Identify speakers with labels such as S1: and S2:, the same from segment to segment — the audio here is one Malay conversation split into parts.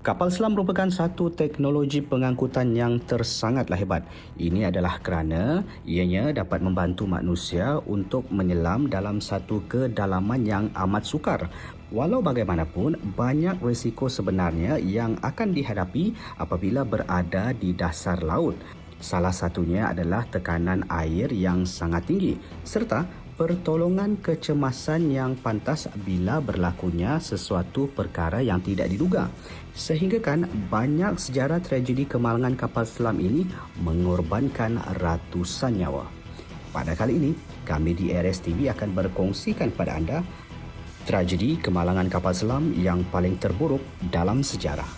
S1: Kapal selam merupakan satu teknologi pengangkutan yang tersangatlah hebat. Ini adalah kerana ianya dapat membantu manusia untuk menyelam dalam satu kedalaman yang amat sukar. Walau bagaimanapun, banyak risiko sebenarnya yang akan dihadapi apabila berada di dasar laut. Salah satunya adalah tekanan air yang sangat tinggi serta pertolongan kecemasan yang pantas bila berlakunya sesuatu perkara yang tidak diduga. Sehinggakan banyak sejarah tragedi kemalangan kapal selam ini mengorbankan ratusan nyawa. Pada kali ini, kami di ARS TV akan berkongsikan kepada anda tragedi kemalangan kapal selam yang paling terburuk dalam sejarah.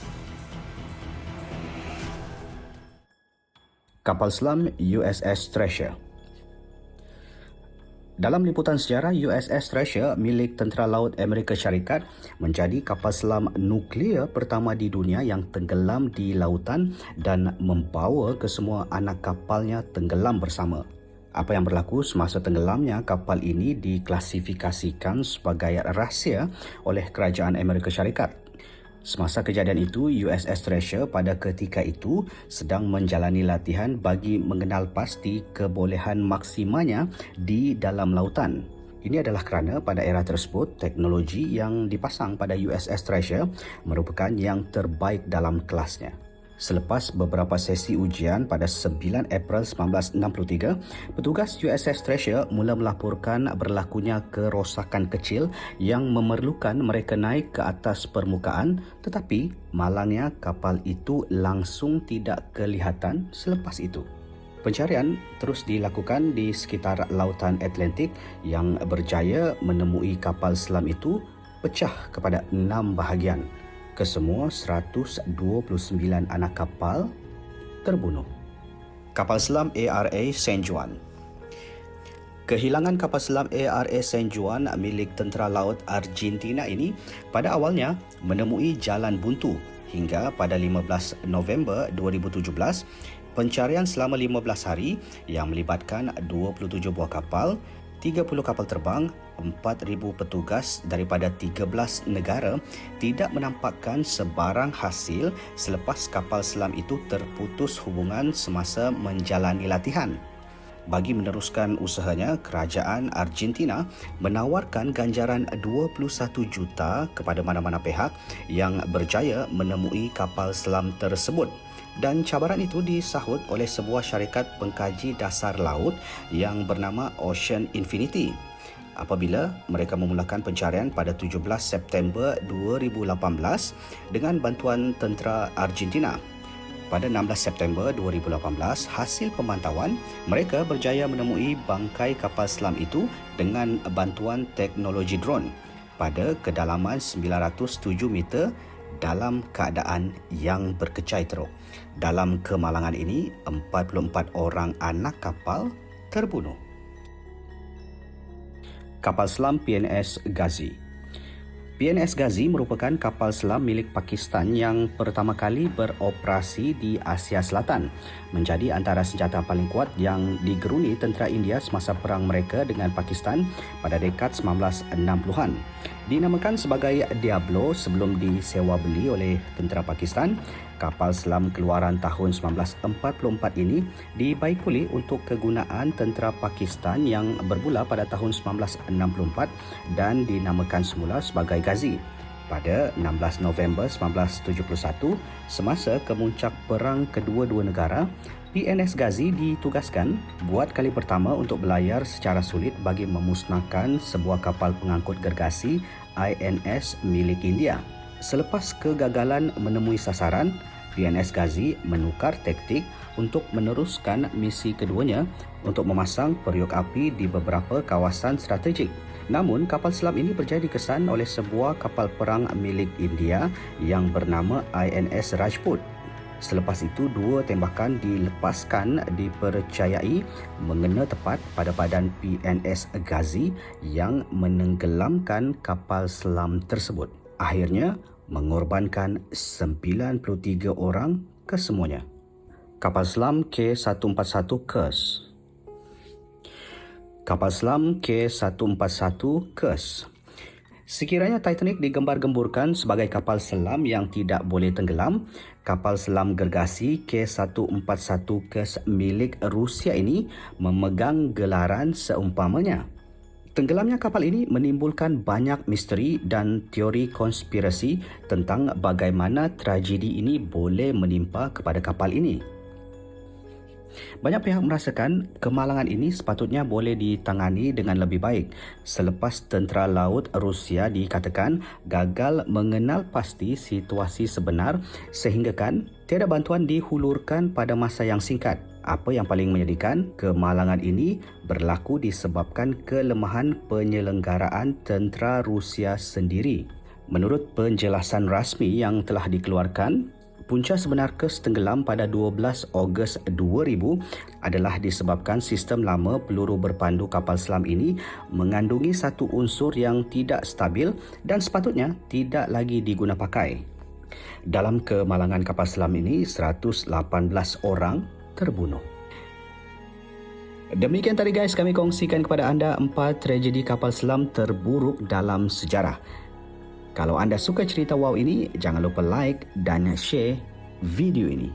S1: Kapal selam USS Treasure. Dalam liputan sejarah, USS Treasure milik Tentera Laut Amerika Syarikat menjadi kapal selam nuklear pertama di dunia yang tenggelam di lautan dan membawa kesemua anak kapalnya tenggelam bersama. Apa yang berlaku semasa tenggelamnya kapal ini diklasifikasikan sebagai rahsia oleh Kerajaan Amerika Syarikat. Semasa kejadian itu, USS Treasure pada ketika itu sedang menjalani latihan bagi mengenal pasti kebolehan maksimanya di dalam lautan. Ini adalah kerana pada era tersebut, teknologi yang dipasang pada USS Treasure merupakan yang terbaik dalam kelasnya. Selepas beberapa sesi ujian pada 9 April 1963, petugas USS Treasure mula melaporkan berlakunya kerosakan kecil yang memerlukan mereka naik ke atas permukaan, tetapi malangnya kapal itu langsung tidak kelihatan selepas itu. Pencarian terus dilakukan di sekitar lautan Atlantik yang berjaya menemui kapal selam itu pecah kepada 6 bahagian. Kesemua 129 anak kapal terbunuh. Kapal selam ARA San Juan. Kehilangan kapal selam ARA San Juan milik Tentera Laut Argentina ini pada awalnya menemui jalan buntu hingga pada 15 November 2017, pencarian selama 15 hari yang melibatkan 27 buah kapal, 30 kapal terbang, 4,000 petugas daripada 13 negara tidak menampakkan sebarang hasil selepas kapal selam itu terputus hubungan semasa menjalani latihan. Bagi meneruskan usahanya, kerajaan Argentina menawarkan ganjaran 21 juta kepada mana-mana pihak yang berjaya menemui kapal selam tersebut. Dan cabaran itu disahut oleh sebuah syarikat pengkaji dasar laut yang bernama Ocean Infinity. Apabila mereka memulakan pencarian pada 17 September 2018 dengan bantuan tentera Argentina. Pada 16 September 2018, hasil pemantauan, mereka berjaya menemui bangkai kapal selam itu dengan bantuan teknologi drone pada kedalaman 907 meter dalam keadaan yang berkecai teruk. Dalam kemalangan ini, 44 orang anak kapal terbunuh. Kapal selam PNS Ghazi. PNS Ghazi merupakan kapal selam milik Pakistan yang pertama kali beroperasi di Asia Selatan, menjadi antara senjata paling kuat yang digeruni tentera India semasa perang mereka dengan Pakistan pada dekad 1960-an. Dinamakan sebagai Diablo sebelum disewa beli oleh tentera Pakistan, kapal selam keluaran tahun 1944 ini dibaikuli untuk kegunaan tentera Pakistan yang bermula pada tahun 1964 dan dinamakan semula sebagai Ghazi. Pada 16 November 1971, semasa kemuncak perang kedua-dua negara, PNS Ghazi ditugaskan buat kali pertama untuk berlayar secara sulit bagi memusnahkan sebuah kapal pengangkut gergasi INS milik India. Selepas kegagalan menemui sasaran, PNS Ghazi menukar taktik untuk meneruskan misi keduanya untuk memasang periuk api di beberapa kawasan strategik. Namun, kapal selam ini berjaya dikesan oleh sebuah kapal perang milik India yang bernama INS Rajput. Selepas itu, 2 tembakan dilepaskan dipercayai mengena tepat pada badan PNS Ghazi yang menenggelamkan kapal selam tersebut. Akhirnya, mengorbankan 93 orang kesemuanya. Kapal selam K141 Kursk. Kapal selam K141 Kursk. Sekiranya Titanic digembar-gemburkan sebagai kapal selam yang tidak boleh tenggelam, kapal selam gergasi K141 milik Rusia ini memegang gelaran seumpamanya. Tenggelamnya kapal ini menimbulkan banyak misteri dan teori konspirasi tentang bagaimana tragedi ini boleh menimpa kepada kapal ini. Banyak pihak merasakan kemalangan ini sepatutnya boleh ditangani dengan lebih baik selepas tentera laut Rusia dikatakan gagal mengenal pasti situasi sebenar sehinggakan tiada bantuan dihulurkan pada masa yang singkat. Apa yang paling menyedihkan, kemalangan ini berlaku disebabkan kelemahan penyelenggaraan tentera Rusia sendiri. Menurut penjelasan rasmi yang telah dikeluarkan, punca sebenar kes tenggelam pada 12 Ogos 2000 adalah disebabkan sistem lama peluru berpandu kapal selam ini mengandungi satu unsur yang tidak stabil dan sepatutnya tidak lagi diguna pakai. Dalam kemalangan kapal selam ini, 118 orang terbunuh. Demikian tadi guys, kami kongsikan kepada anda 4 tragedi kapal selam terburuk dalam sejarah. Kalau anda suka cerita wow ini, jangan lupa like dan share video ini.